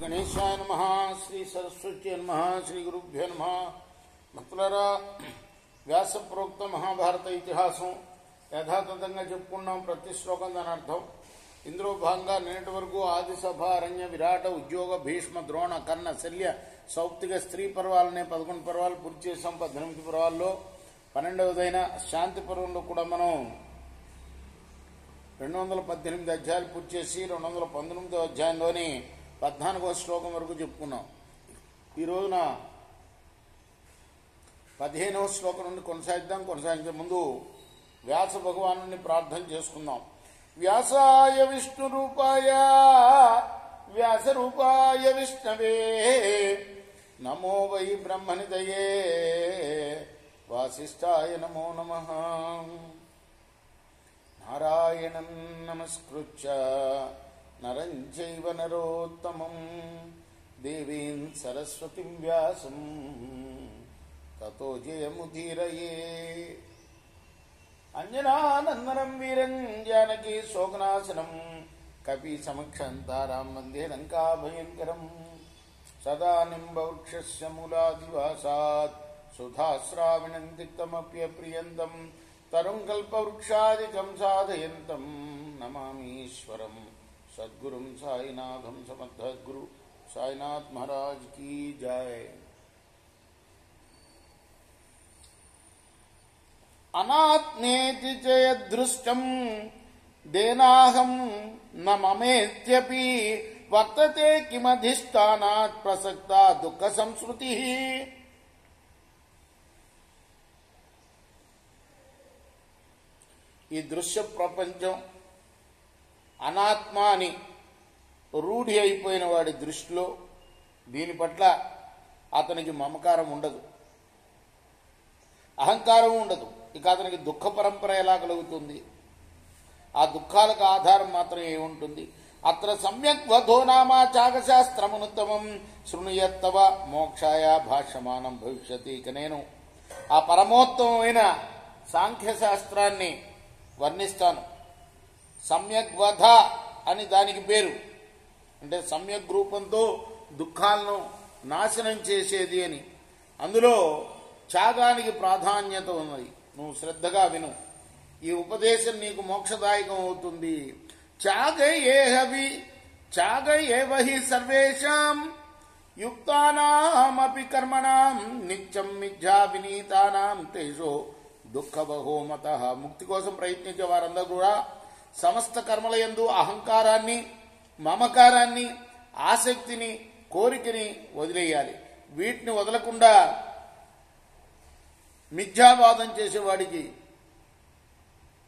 గణేశాయ నమః. శ్రీ సరస్వతి నమః. శ్రీ గురుభ్యో నమః. భక్తులారా, వ్యాస ప్రోక్త మహాభారత ఇతిహాసం యథాతథంగా చెప్పుకున్నాం. ప్రతి శ్లోకం దాని అర్థం. ఇందులో భాగంగా నిన్నటి వరకు ఆదిసభ, అరణ్య, విరాట, ఉద్యోగ, భీష్మ, ద్రోణ, కర్ణ, శల్య, సౌప్తిక, స్త్రీ పర్వాలనే 11 పర్వాలు పూర్తి చేసాం. 18 పర్వాల్లో 12వదైన శాంతి పర్వంలో కూడా మనం 218 అధ్యాయాలు పూర్తి చేసి 219వ అధ్యాయంలోని 14వ శ్లోకం వరకు చెప్పుకున్నాం. ఈ రోజున 15వ శ్లోకం నుండి కొనసాగిద్దాం. కొనసాగించే ముందు వ్యాస భగవాను ప్రార్థన చేసుకుందాం. వ్యాసాయ విష్ణు రూపాయ వ్యాస రూపాయ విష్ణవే నమో వై బ్రహ్మనిదయే వాసిష్ఠాయ నమో నమః. నారాయణం నమస్కృత్య నరం చైవ నరోత్తమం దేవీం సరస్వతిం వ్యాసం తతో జయముదీరయే. అంజనానందనం వీరం జానకీ శోకనాశనం కపి సమక్షంతారాం వందే లంకాభయంకరం. సదా నింబవృక్షస్య మూలాదివాసాత్ సుధాశ్రావిణం తిక్తమప్యప్రియంతం తరుం కల్పవృక్షాదికం సాధయంతం నమామీశ్వరం సద్గురుం సాయినాథం. సమర్థ గురు సాయినాథ్ మహారాజ్ కీ జయ. అనాత్మేతి జయదృష్టం దేనాహం న మమేత్యపి వర్తతే కిమధిష్టానాత్ ప్రసక్త దుఃఖ సంస్కృతి. ఈ దృశ్య ప్రపంచం అనాత్మ అని రూఢి అయిపోయిన వాడి దృష్టిలో దీని పట్ల అతనికి మమకారం ఉండదు, అహంకారం ఉండదు. ఇక అతనికి దుఃఖ పరంపర ఎలా కలుగుతుంది? ఆ దుఃఖాలకు ఆధారం మాత్రం ఏముంటుంది? అత్ర సమ్యక్ వధో నామా చాగశాస్త్రమునుత్తమం శృణుయత్తవ మోక్షాయ భాష్యమానం భవిష్యతి. ఇక నేను ఆ పరమోత్తమైన సాంఖ్యశాస్త్రాన్ని వర్ణిస్తాను. సమ్యక్ వధ అని దానికి పేరు. అంటే సమ్యక్ రూపంతో దుఃఖాలను నాశనం చేసేది అని. అందులో త్యాగానికి ప్రాధాన్యత ఉన్నది. నువ్వు శ్రద్ధగా విను. ఈ ఉపదేశం నీకు మోక్షదాయకం అవుతుంది. త్యాగ ఏవహి సర్వేషాం యుక్తానామపి కర్మణాం నిత్యం మిథ్యా వినీతానాం తేజో దుఃఖ బహోమతః. ముక్తి కోసం ప్రయత్నించే వారందరూ కూడా సమస్త కర్మల యందు అహంకారాన్ని, మమకారాన్ని, ఆసక్తిని, కోరికని వదిలేయాలి. వీటిని వదలకుండా మిథ్యావాదం చేసేవాడికి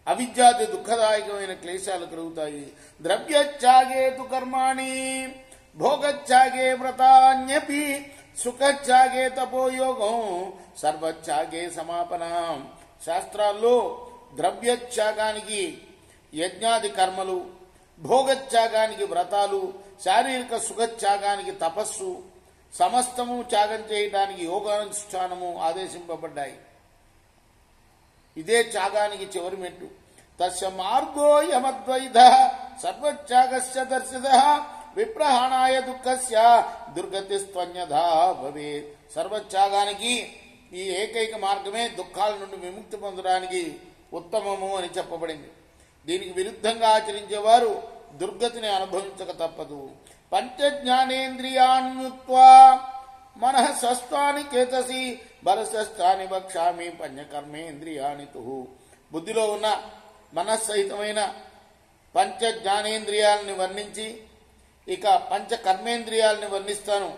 అవిద్యాది దుఃఖదాయకమైన క్లేశాలు కలుగుతాయి. ద్రవ్యత్యాగేతు కర్మాణి భోగత్యాగే వ్రతాన్యపి సుఖత్యాగే తపోయోగం సర్వత్యాగే సమాపనం. శాస్త్రాల్లో ద్రవ్యత్యాగానికి యజ్ఞాది కర్మలు, భోగత్యాగానికి వ్రతాలు, శారీరక సుఖత్యాగానికి తపస్సు, సమస్తము త్యాగం చేయడానికి యోగానుష్ఠానము ఆదేశింపబడ్డాయి. ఇదే త్యాగానికి చివరి మెట్టు. తస్య మార్గో యమద్వైధ సర్వత్యాగస్య దర్శితః విప్రహాణాయ దుఃఖస్య దుర్గతిస్త్వన్యథా భవేత్. సర్వత్యాగానికి ఈ ఏకైక మార్గమే దుఃఖాల నుండి విముక్తి పొందడానికి ఉత్తమము అని చెప్పబడింది. దీనికి విరుద్ధంగా ఆచరించేవారు దుర్గతిని అనుభవించక తప్పదు. పంచజ్ఞానేంద్రియాణ్యుక్త్వా మనః షష్ఠాని చేతసి బలషష్ఠాని వక్ష్యామి పంచకర్మేంద్రియాణి తు. బుద్ధిలో ఉన్న మనస్సహితమైన పంచ జ్ఞానేంద్రియాలని వర్ణించి ఇక పంచకర్మేంద్రియాలని వర్ణిస్తాను.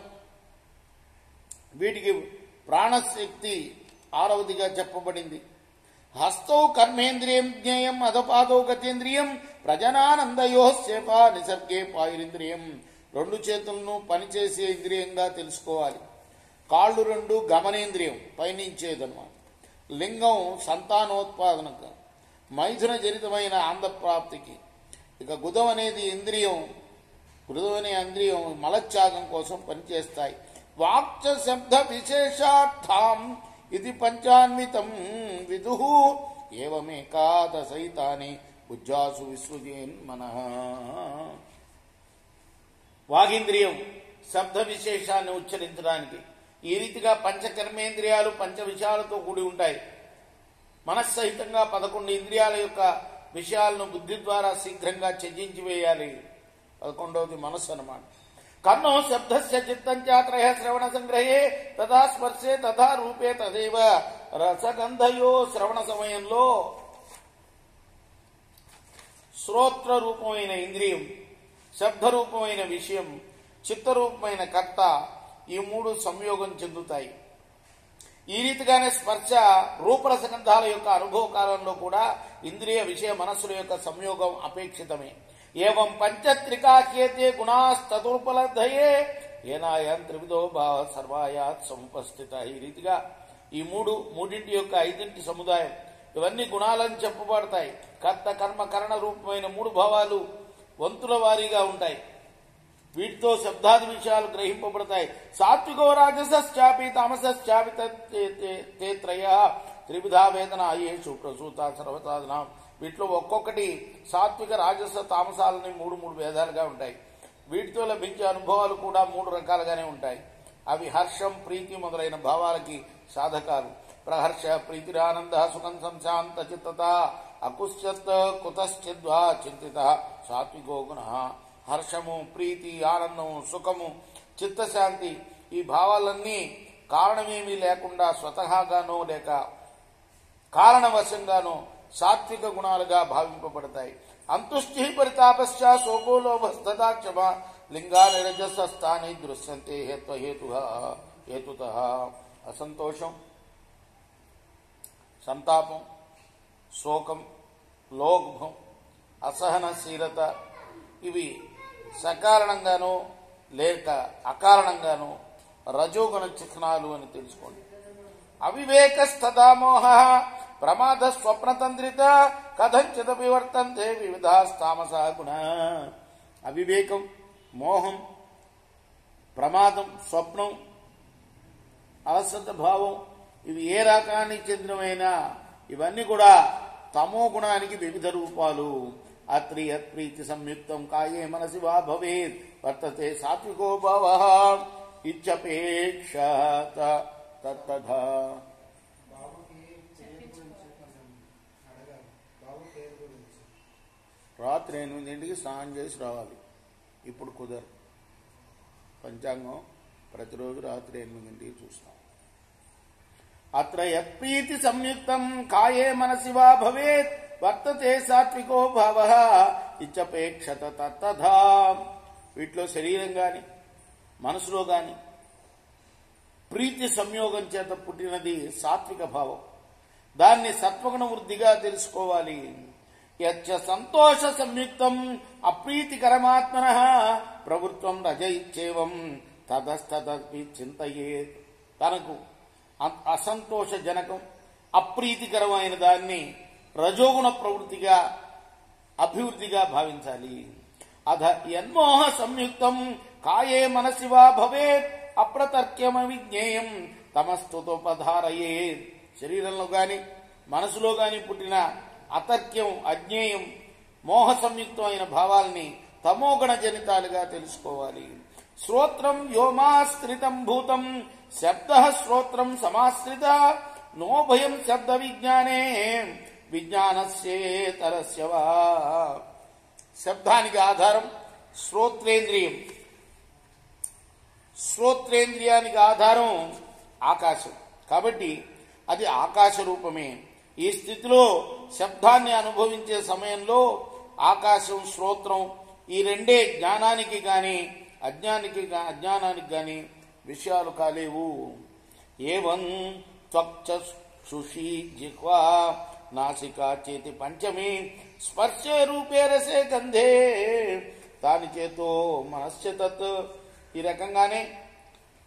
వీటికి ప్రాణశక్తి 6వదిగా చెప్పబడింది. హస్తౌ కర్మేంద్రియం జ్ఞేయం అధపాదౌ గతేంద్రియం ప్రజనానందయో సేప నిసర్గే పాయురింద్రియం. 2 చేతులను పనిచేసే ఇంద్రియంగా తెలుసుకోవాలి. కాళ్ళు 2 గమనేంద్రియం, పయనించేదన్నమాట. లింగం సంతానోత్పాదనకు, మైథున జనితమైన ఆనందప్రాప్తికి. ఇక గుదం అనేది ఇంద్రియం, మృదువనే ఇంద్రియం మలత్యాగం కోసం పనిచేస్తాయి. వాక్చ శబ్ద విశేషార్థం ఇది పంచాన్వితం విదుః ఏవమేకాదశైతాని ఉజ్జాసు విసృజేన్ మనః. వాగింద్రియం శబ్ద విశేషాన్ని ఉచ్చరించడానికి. ఈ రీతిగా పంచకర్మేంద్రియాలు పంచ విషయాలతో కూడి ఉంటాయి. మనస్సహితంగా 11 ఇంద్రియాల యొక్క విషయాలను బుద్ధి ద్వారా శీఘ్రంగా త్యజించి వేయాలి. 11వది మనస్సు అన్నమాట. కర్ణో శబ్దస్య చిత్తం చ త్రయ శ్రవణ సంగ్రహే తథా స్పర్శే తథా రూపే తదేవ రసగంధయో. శ్రవణ సమయంలో శ్రోత్ర రూపమైన ఇంద్రియం, శబ్దరూపమైన విషయం, చిత్తరూపమైన కర్త, ఈ 3 సంయోగం చెందుతాయి. ఈ రీతిగానే స్పర్శ రూపరసగంధాల యొక్క అనుభవ కాలంలో కూడా ఇంద్రియ విషయ మనస్సుల యొక్క సంయోగం అపేక్షితమే. ఏవం పంచత్రికాఖ్యేతే గుణాస్తదుపలబ్ధయే ఏనాయాం త్రివిధో భావ సర్వాయాత్ సముపస్థిత. ఈ రీతిగా ఈ మూడింటి యొక్క 5 సముదాయం ఇవన్నీ గుణాలని చెప్పబడతాయి. కర్త కర్మ కరణ రూపమైన 3 భావాలు వంతుల వారీగా ఉంటాయి. వీటితో శబ్దాది విషయాలు గ్రహింపబడతాయి. సాత్వికో రాజసశ్చాపి తామసశ్చాపి తే త్రయ త్రివిధా వేదన అయేషు ప్రసూత సర్వసాధన. వీటిలో ఒక్కొక్కటి సాత్విక రాజస తామసాలని 3 భేదాలుగా ఉంటాయి. వీటితో లభించే అనుభవాలు కూడా 3 రకాలుగానే ఉంటాయి. అవి హర్షం, ప్రీతి మొదలైన భావాలకి సాధకాలు. ప్రహర్ష ప్రీతిరానంద సుఖం సంశాంత చిత్తత అకుశ్చత్ కుతశ్చిద్వా చింతిత సాత్వికో గుణ. హర్షము, ప్రీతి, ఆనందము, సుఖము, చిత్తశాంతి ఈ భావాలన్నీ కారణమేమీ లేకుండా స్వతహాగానో లేక కారణవశంగానో సాత్విక గుణాలుగా భావింపబడతాయి. అంతుష్టి పరితాపశ్చ శోకో లోభస్తథా క్షమ లింగా నిరజస్థాని దృశ్యంతే హేతుత. అసంతోషం, సంతాపం, శోకం, లోభం, అసహనశీలత ఇవి సకారణంగానో లేక అకారణంగానో రజోగుణ చిహ్నాలు అని తెలుసుకోండి. అవివేకస్తదా మోహ ప్రమాద స్వప్నతంత్రిత కథంచిదపి వర్తంతే వివిధాస్తామసా గుణ. అవివేకం, మోహం, ప్రమాదం, స్వప్నం, అలసత భావం ఇవి ఏ రకానికి చెందినవైనా ఇవన్నీ కూడా తమో గుణానికి వివిధ రూపాలు. అత్రియత్ ప్రీతి సంయుక్తం కాయే మనసి వా భవేత్ వర్తతే సాత్వికో భావః ఇచ్చపేక్షత తత్తథా. రాత్రి 8 స్నానం చేసి రావాలి. ఇప్పుడు కుదరదు. పంచాంగం ప్రతిరోజు రాత్రి 8 చూస్తాం. అత్ర యత్ప్రీతి సంయుక్తం కాయే మనసి వా భవేత్ వర్తతే సాత్వికో భావః ఇచ్చపేక్షత తత్తథా. వీటిలో శరీరం గాని మనసులో గాని ప్రీతి సంయోగం చేత పుట్టినది సాత్విక భావం. దాన్ని సత్వగుణ వృద్ధిగా తెలుసుకోవాలి. యచ్చ సంతోష సంయుక్తం అప్రీతికరమాత్మనః ప్రవృత్వం రజ ఇచ్చేవం తదస్తదపి చింతయేత్. తనకు అసంతోషజనకం అప్రీతికరమైన దాన్ని రజోగుణ ప్రవృత్తిగా అభివృద్ధిగా భావించాలి. అధ యన్మోహ సంయుక్తం కాయే మనసి వా భవేత్ అప్రతర్క్యమ విజ్ఞేయం తమస్తుతోపధారయే. శరీరంలో గాని మనసులో గాని పుట్టిన అతర్క్యం, అజ్ఞేయం, మోహ సంయుక్తమైన భావాల్ని తమోగణ జనితాలుగా తెలుసుకోవాలి. శ్రోత్రం వ్యోమాశ్రితం భూతం శబ్ద శ్రోత్రం సమాశ్రిత నోభయం శబ్ద విజ్ఞానే విజ్ఞానస్యేతరస్య వా. శబ్దానికి ఆధారం శ్రోత్రేంద్రియం. శ్రోత్రేంద్రియానికి ఆధారం ఆకాశం. కాబట్టి అది ఆకాశ రూపమే. ఈ స్థితిలో శబ్దాన్ని అనుభవించే సమయంలో ఆకాశం, శ్రోత్రం ఈ రెండే జ్ఞానానికి గాని అజ్ఞానానికి గాని విషయాలు కాలేవు. ఏవం త్వక్చక్షుషి జిహ్వా నాసికా చేతి పంచమి స్పర్శే రూపే రసే గంధే తాని చేతో మనస్య తత్. ఈ రకంగానే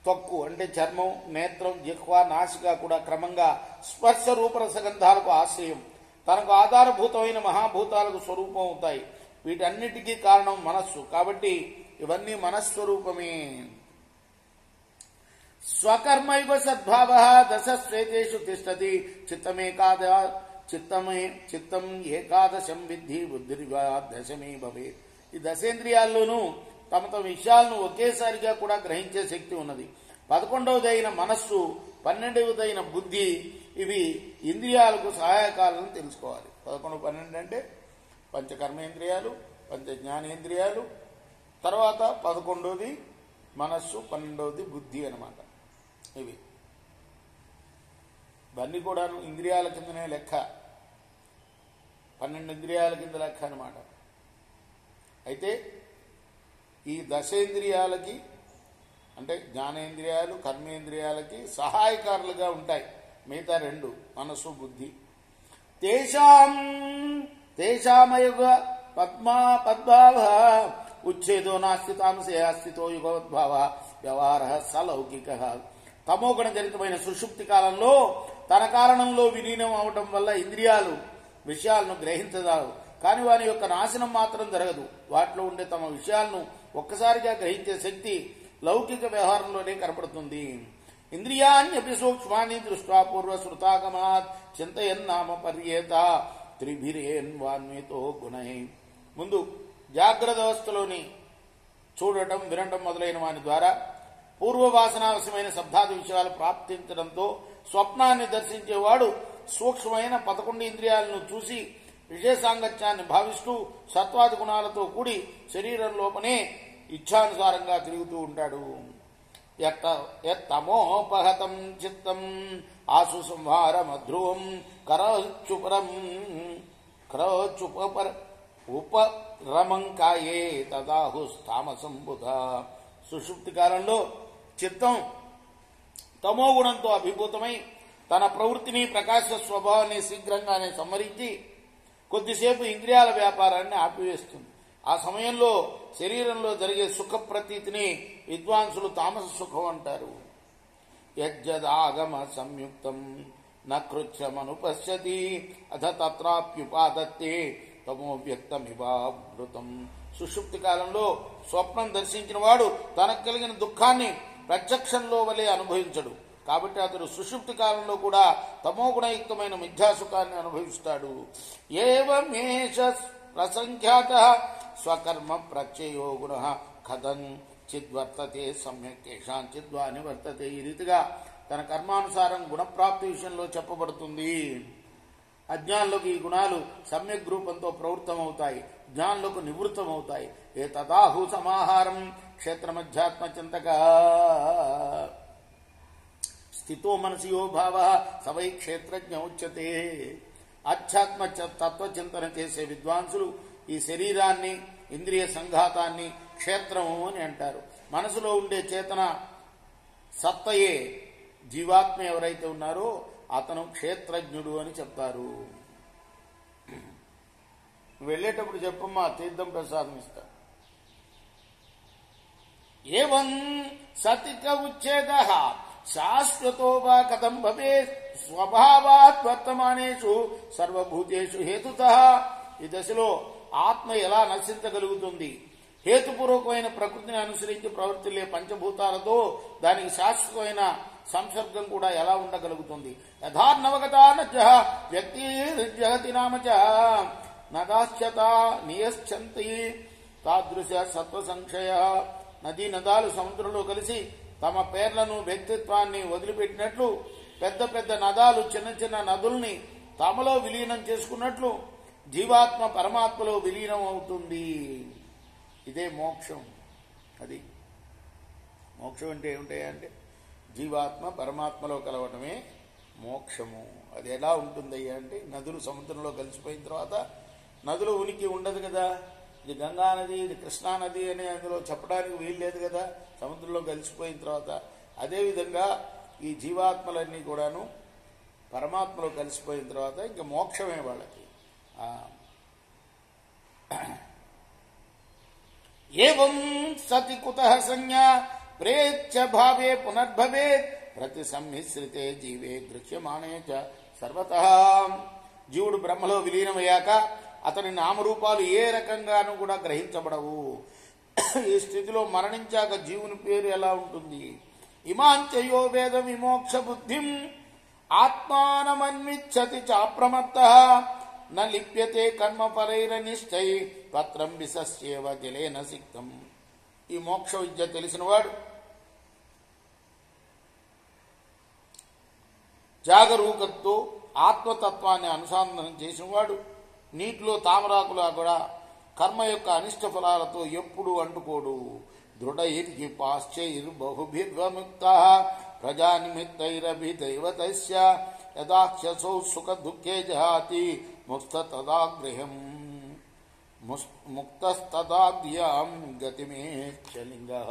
త్వక్కు అంటే చర్మం, నేత్రం, జిహ్వ, నాసిక కూడా క్రమంగా స్పర్శ రూపరసగంధాలకు ఆశ్రయం, తనకు ఆధారభూతమైన మహాభూతాలకు స్వరూపం అవుతాయి. వీటన్నిటికీ కారణం మనస్సు. కాబట్టి ఇవన్నీ మనస్వరూపమే. స్వకర్మైవ సద్భావః దశస్వేతేషు తిష్టతి చిత్తం ఏకాదశం విద్ధి బుద్ధిర్వా దశమే భవేత్. ఈ దశేంద్రియాల్లోనూ తమ తమ విషయాలను ఒకేసారిగా కూడా గ్రహించే శక్తి ఉన్నది. 11వదైన మనస్సు, 12వదైన బుద్ధి, ఇవి ఇంద్రియాలకు సహాయకాలను తెలుసుకోవాలి. 11, 12 అంటే పంచకర్మేంద్రియాలు, పంచ జ్ఞానేంద్రియాలు, తర్వాత 11వది మనస్సు, 12వది బుద్ధి అన్నమాట. ఇవన్నీ కూడాను ఇంద్రియాల కిందనే లెక్క, 12 ఇంద్రియాల కింద లెక్క అన్నమాట. అయితే ఈ దశేంద్రియాలకి అంటే జ్ఞానేంద్రియాలు, కర్మేంద్రియాలకి సహాయకారులుగా ఉంటాయి మిగతా 2, మనస్సు బుద్ధి. తేషామయుగ పద్మాభ ఉచ్ఛేదో నాస్తి తామసే అస్థితో యుగవద్భావ వ్యవహార సలౌకిక. తమోగుణ జనితమైన సుషుప్తి కాలంలో తన కారణంలో విలీనం అవటం వల్ల ఇంద్రియాలు విషయాలను గ్రహించదావు, కానీ వారి యొక్క నాశనం మాత్రం జరగదు. వాటిలో ఉండే తమ విషయాలను ఒక్కసారిగా గ్రహించే శక్తి లౌకిక వ్యవహారంలోనే కనపడుతుంది. ఇంద్రియాణ్యపి సూక్ష్మాన్ని దృష్ట్వా పూర్వశ్రుతాగమాత్ చింతయన్నామ పర్యేత త్రిభిరేన్వాన్వితో గుణై. ముందు జాగ్రత్త అవస్థలోని చూడటం, వినటం మొదలైన వాని ద్వారా పూర్వవాసనావశమైన శబ్దాది విషయాలు ప్రాప్తించడంతో స్వప్నాన్ని దర్శించేవాడు సూక్ష్మమైన 11 ఇంద్రియాలను చూసి విశేషాంగత్యాన్ని భావిస్తూ సత్వాది గుణాలతో కూడి శరీరం లోపనే ఇచ్ఛానుసారంగా తిరుగుతూ ఉంటాడు. యత్తమోపహతం చిత్తం ఆసు సంహార మధ్రువం ఉపరమంకాయే తదాహుస్తామసంబుధ. సుషుప్తి కాలంలో చిత్తం తమో గుణంతో అభిభూతమై తన ప్రవృత్తిని, ప్రకాశ స్వభావాన్ని శీఘ్రంగానే సంహరించి కొద్దిసేపు ఇంద్రియాల వ్యాపారాన్ని ఆపివేస్తుంది. ఆ సమయంలో శరీరంలో జరిగే సుఖ ప్రతీతిని విద్వాంసులు తామస సుఖం అంటారు. యజ్జదాగమ సంయుక్తం నృత్యమనుపశ్యతి అథ తత్రాప్యుపాదత్తే తమో వ్యక్తమివావృతం. సుషుప్తి కాలంలో స్వప్నం దర్శించిన వాడు తనకు కలిగిన దుఃఖాన్ని ప్రత్యక్షంలో వలె అనుభవించడు. కాబట్టి అతడు సుషుప్తి కాలంలో కూడా తమోగుణయుక్తమైన మిథ్యాసుఖాన్ని అనుభవిస్తాడు. ఏవమేష ప్రసంఖ్యాత స్వకర్మ ప్రత్యయో గుణ కథం చిద్వర్తతే సమ్యక్ కేషాంచిద్వా నివర్తతే. ఈ రీతిగా తన కర్మానుసారం గుణప్రాప్తి విషయంలో చెప్పబడుతుంది. అజ్ఞానులకు ఈ గుణాలు సమ్యక్ రూపంతో ప్రవృత్తమవుతాయి, జ్ఞానులకు నివృత్తమవుతాయి. ఏ తదాహు సమాహారం క్షేత్రమధ్యాత్మ చింతక స్థితో మనసియో భావ సవై క్షేత్రజ్ఞ ఉచ్యతే. ఆధ్యాత్మ తత్వచింతన చేసే విద్వాంసులు ఈ శరీరాన్ని, ఇంద్రియ సంఘాతాన్ని క్షేత్రము అని అంటారు. మనసులో ఉండే చేతన సత్తయే జీవాత్మ ఎవరైతే ఉన్నారో అతను క్షేత్రజ్ఞుడు అని చెప్తారు. వెళ్ళేటప్పుడు చెప్పమ్మా, తీర్థం ప్రసాదం ఇస్తా. ఏవం సతిక ఉచ్ఛేద శాశ్వతో వా కథం భవేత్ స్వభావాత్ వర్తమానేషు సర్వభూతేషు హేతుతః. ఈ దశలో ఆత్మ ఎలా నశించగలుగుతుంది? హేతుపూర్వకమైన ప్రకృతిని అనుసరించి ప్రవర్తిల్లే పంచభూతాలతో దానికి శాశ్వతమైన సంసర్గం కూడా ఎలా ఉండగలుగుతుంది? యథార్నవగతా నచ వ్యక్తి జగతి నామచ నదాశ్చత నియశ్చంతి తాదృశ సత్వ సంక్షయ. నదీ నదాలు సముద్రంలో కలిసి తమ పేర్లను, వ్యక్తిత్వాన్ని వదిలిపెట్టినట్లు పెద్ద పెద్ద నదాలు చిన్న చిన్న నదుల్ని తమలో విలీనం చేసుకున్నట్లు జీవాత్మ పరమాత్మలో విలీనం అవుతుంది. ఇదే మోక్షం. అది మోక్షం అంటే ఏమిటంటే జీవాత్మ పరమాత్మలో కలవటమే మోక్షము. అది ఎలా ఉంటుందయ్యా అంటే, నదులు సముద్రంలో కలిసిపోయిన తర్వాత నదులు ఉనికి ఉండదు కదా. ఇది గంగా నది, ఇది కృష్ణా నది అని అందులో చెప్పడానికి వీల్లేదు కదా సముద్రంలో కలిసిపోయిన తర్వాత. అదేవిధంగా ఈ జీవాత్మలన్నీ కూడాను పరమాత్మలో కలిసిపోయిన తర్వాత ఇంకా మోక్షమే వాళ్ళకి. ఏవం సతి కుతః సంజ్ఞా ప్రేత్య భావే పునర్భవేత్ ప్రతి సమ్మిశ్రితే జీవే దృశ్యమానే చ సర్వతః. జీవుడు బ్రహ్మలో విలీనమయ్యాక అతని నామరూపాలు ఏ రకంగానూ కూడా గ్రహించబడవు. ఈ స్థితిలో మరణించాక జీవుని పేరు ఎలా ఉంటుంది? ఇమాంచయో వేద విమోక్ష బుద్ధిం ఆత్మానమన్విచ్చతి చాప్రమత్తః న లిప్యతే కర్మపరైరనిష్టై పత్రం విసస్యేవ జలేన సిక్తం. ఈ మోక్ష విద్య తెలిసినవాడు, జాగరూకతతో ఆత్మతత్వాన్ని అనుసంధానం చేసినవాడు, నీటిలో తామరాకులా కూడా కర్మ యొక్క అనిష్ట ఫలాలతో ఎప్పుడు అంటుకోడు. దృఢైర్హి పాశ్చైర్బహుభిర్వముక్త ప్రజానిమిత్తైరభిదైవతస్య యదాక్షసౌ సుఖ దుఃఖే జహాతి ముక్తస్తదాగ్రహం ముక్తస్తదాగ్ర్యాం గతిమేచ్చలింగః.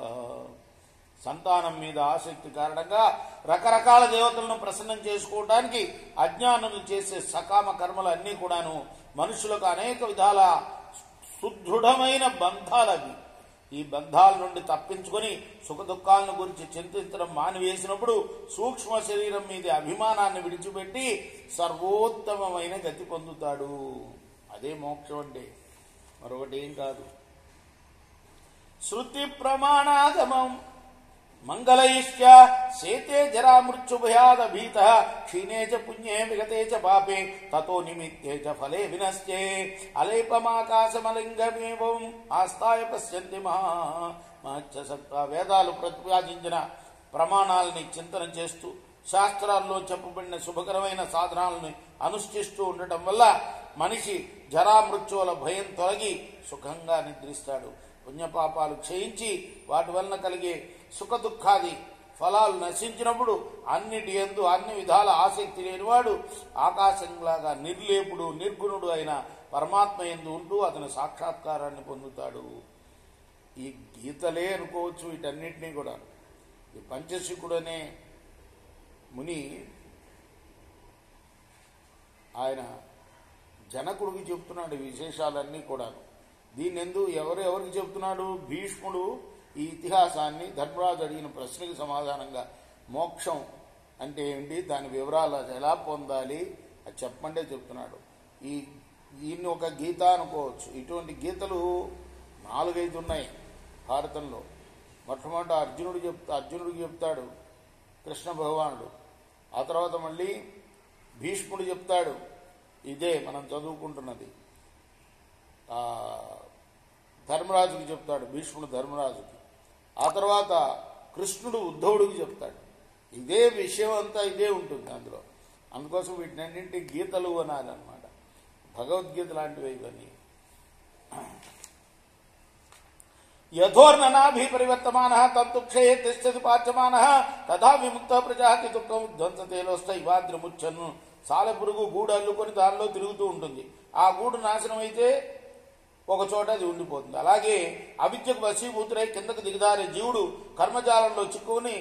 సంతానం మీద ఆసక్తి కారణంగా రకరకాల దేవతలను ప్రసన్నం చేసుకోవడానికి అజ్ఞానులు చేసే సకామ కర్మలు అన్నీ కూడాను మనుషులకు అనేక విధాల సుదృఢమైన బంధాలవి. ఈ బంధాల నుండి తప్పించుకొని సుఖ దుఃఖాలను గురించి చింతించడం మానివేసినప్పుడు సూక్ష్మ శరీరం మీద అభిమానాన్ని విడిచిపెట్టి సర్వోత్తమమైన గతి పొందుతాడు. అదే మోక్షం అంటే, మరొకటి ఏం కాదు. శృతి ప్రమాణాగమం మంగళైశ్చ సేతే జరా మృత్యుభయాదభీత క్షీణే చ పుణ్యే విగతే చ పాపే తతో నిమిత్తే చ ఫలే వినశ్చే అలేపమాకాశమలింగమేవం ఆస్థాయ పశ్యంతి మహాచసక్త. వేదాలు ప్రతిపాదించిన ప్రమాణాలని చింతన చేస్తూ శాస్త్రాల్లో చెప్పబడిన శుభకరమైన సాధనాలను అనుష్ఠిస్తూ ఉండటం వల్ల మనిషి జరా మృత్యువుల భయం తొలగి సుఖంగా నిద్రిస్తాడు. పుణ్యపాపాలు క్షయించి వాటి వలన కలిగే సుఖ దుఃఖాది ఫలాలు నశించినప్పుడు అన్నిటి యందు అన్ని విధాల ఆసక్తి లేనివాడు ఆకాశంలాగా నిర్లేపుడు నిర్గుణుడు అయిన పరమాత్మ యందు ఉంటూ అతని సాక్షాత్కారాన్ని పొందుతాడు. ఈ గీతలే అనుకోవచ్చు వీటన్నిటినీ కూడా. ఈ పంచశిఖుడు అనే ముని ఆయన జనకుడికి చెప్తున్నాడు ఈ విశేషాలన్నీ కూడా. దీన్నెందు ఎవరికి చెప్తున్నాడు? భీష్ముడు ఈ ఇతిహాసాన్ని ధర్మరాజు అడిగిన ప్రశ్నకి సమాధానంగా మోక్షం అంటే ఏంటి, దాని వివరాలు ఎలా పొందాలి అది చెప్పమంటే చెప్తున్నాడు. ఈయన్ని ఒక గీత అనుకోవచ్చు. ఇటువంటి గీతలు 4-5 ఉన్నాయి భారతంలో. మొట్టమొదట అర్జునుడికి చెప్తాడు కృష్ణ భగవానుడు. ఆ తర్వాత మళ్ళీ భీష్ముడు చెప్తాడు, ఇదే మనం చదువుకుంటున్నది. ధర్మరాజుకి చెప్తాడు భీష్ముడు ధర్మరాజుకి. ఆ తర్వాత కృష్ణుడు ఉద్ధవుడికి చెప్తాడు. ఇదే విషయం అంతా ఇదే ఉంటుంది అందులో. అందుకోసం వీటినన్నింటి గీతలు అనాలన్నమాట. భగవద్గీత లాంటివి ఇవన్నీ. యథోర్ననాభి పరివర్తమాన తత్తుక్షయే తిష్టతి పాచ్యమాన తథా విముక్త ప్రజాతి దుఃఖం ధ్వంసతేలోష్ట ఇవాద్రముచ్చను. సాలెపురుగు గూడు అల్లుకొని దానిలో తిరుగుతూ ఉంటుంది. ఆ గూడు నాశనం అయితే ఒక చోట అది ఉండిపోతుంది. అలాగే అవిద్యకు వశీభూతుడై కిందకు దిగదారే జీవుడు కర్మజాలంలో చిక్కుని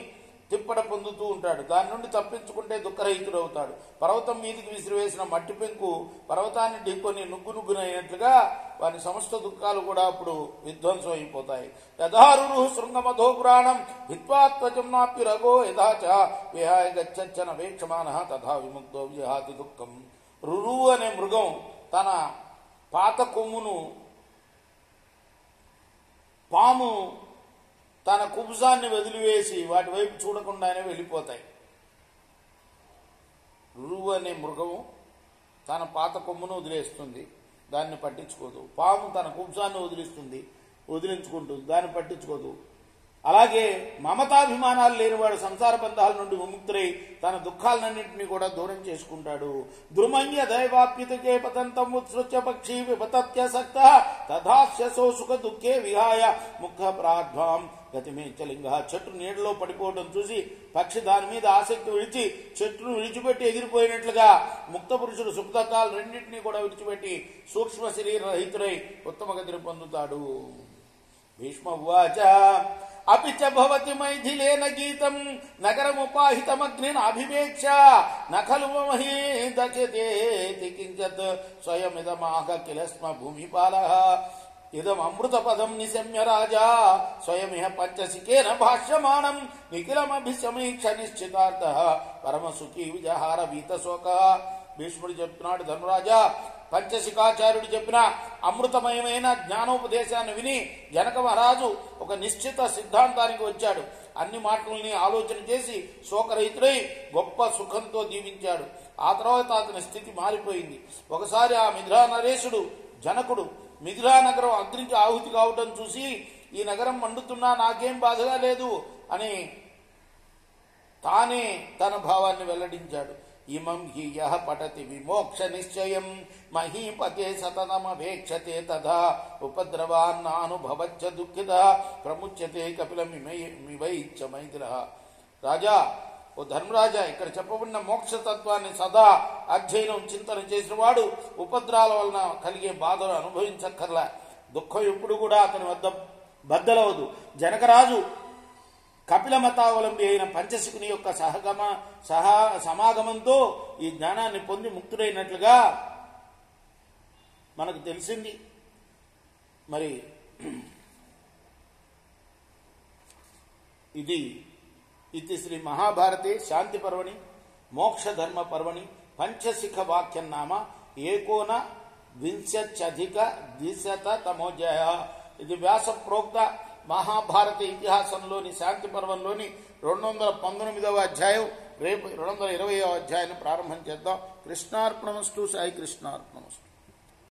తిప్పడ పొందుతూ ఉంటాడు. దాని నుండి తప్పించుకుంటే దుఃఖరహితుడవుతాడు. పర్వతం మీదికి విసిరివేసిన మట్టి పెంకు పర్వతాన్ని ఢీకొని నుగ్గునైనట్లుగా వారి సమస్త దుఃఖాలు కూడా అప్పుడు విధ్వంసం అయిపోతాయి. యథారురు శృంగమధో పురాణం హిత్వాత్వజం నాప్యురగో యథాచ విహాయ గచ్చన వేక్షమాన తథా విముక్తో విజహాతి దుఃఖం. రురువు అనే మృగం తన పాత కొమ్మును పాము తన కుబుసాన్ని వదిలివేసి వాటి వైపు చూడకుండానే వెళ్ళిపోతాయి. రురువు అనే మృగము తన పాత కొమ్మును వదిలేస్తుంది, దాన్ని పట్టించుకోదు. పాము తన కుబుసాన్ని వదిలించుకుంటుంది, దాన్ని పట్టించుకోదు. అలాగే మమతాభిమానాలు లేనివాడు సంసార బంధాల నుండి విముక్తుడై తన దుఃఖాలన్నింటినీ కూడా దూరం చేసుకుంటాడు. ద్రుమయ్య దైవాప్యుతకే పతంతం ఉత్సృత్య పక్షి విపతత్యసక్త తథాస్యసో సుఖ దుఃఖే విహాయ ముఖ ప్రాధ్వాం గతిమేచ్చలింగ. చెట్టు నీడలో పడిపోవడం చూసి పక్షి దాని మీద ఆసక్తి విడిచి చెట్టును విడిచిపెట్టి ఎగిరిపోయినట్లుగా ముక్త పురుషుడు సుఖదుఖాలు రెండింటినీ కూడా విడిచిపెట్టి సూక్ష్మ శరీర రహితుడై ఉత్తమ గతిని పొందుతాడు. భీష్మ ఉవాచ అపి చ భవతి మైథిలేన గీతం నగరముపాహితమగ్నినాభివేక్ష నఖలు మహీ దచతేతి కించత్ స్వయమిదమాహ కిల స్మ భూమిపాలః ఇదం అమృతపదం నిశమ్య రాజా స్వయమిహ పంచసికేన భాష్యమాణం నిఖిలమభిసమీక్ష నిశ్చితార్థః పరమసుఖీ విజహార వీతశోక. భీష్ముడు చెప్తున్నాడు, ధర్మరాజా, పంచశిఖాచార్యుడు చెప్పిన అమృతమయమైన జ్ఞానోపదేశాన్ని విని జనక మహారాజు ఒక నిశ్చిత సిద్ధాంతానికి వచ్చాడు. అన్ని మాటల్ని ఆలోచన చేసి శోకరహితుడై గొప్ప సుఖంతో జీవించాడు. ఆ తర్వాత అతని స్థితి మారిపోయింది. ఒకసారి ఆ మిథిలా నరేశుడు జనకుడు మిథిలా నగరం అగ్నికి ఆహుతి కావటం చూసి ఈ నగరం మండుతున్నా నాకేం బాధగా లేదు అని తానే తన భావాన్ని వెల్లడించాడు. ఇమం హి యః పఠతి విమోక్ష నిశ్చయం మహీపతే సతతమవేక్షతే తథా ఉపద్రవాన్నానుభవచ్చ దుఃఖితః ప్రముచ్యతే కపిలమివైచ్చ మైథిలః. రాజా, ఓ ధర్మరాజా, ఇక్కడ చెప్పబడిన మోక్షతత్వాన్ని సదా అధ్యయనం చింతన చేసిన వాడు ఉపద్రాల వలన కలిగే బాధలు అనుభవించక్కర్లా. దుఃఖం ఎప్పుడు కూడా అతని వద్ద బద్దలవదు. జనకరాజు కపిల మతావలంబి అయిన పంచశకుని యొక్క సమాగమంతో ఈ జ్ఞానాన్ని పొంది ముక్తుడైనట్లుగా మనకు తెలిసింది. మరి ఇది శ్రీ మహాభారతే శాంతి పర్వణి మోక్షధర్మ పర్వణి పంచశిఖ వాక్యం నామ 1920 ఇది వ్యాస ప్రోక్త మహాభారత ఇతిహాసంలోని శాంతి పర్వంలోని 219వ అధ్యాయం. రేపు 220వ అధ్యాయాన్ని ప్రారంభం చేద్దాం. కృష్ణార్పణమస్తు. సాయి కృష్ణార్పణమస్తు.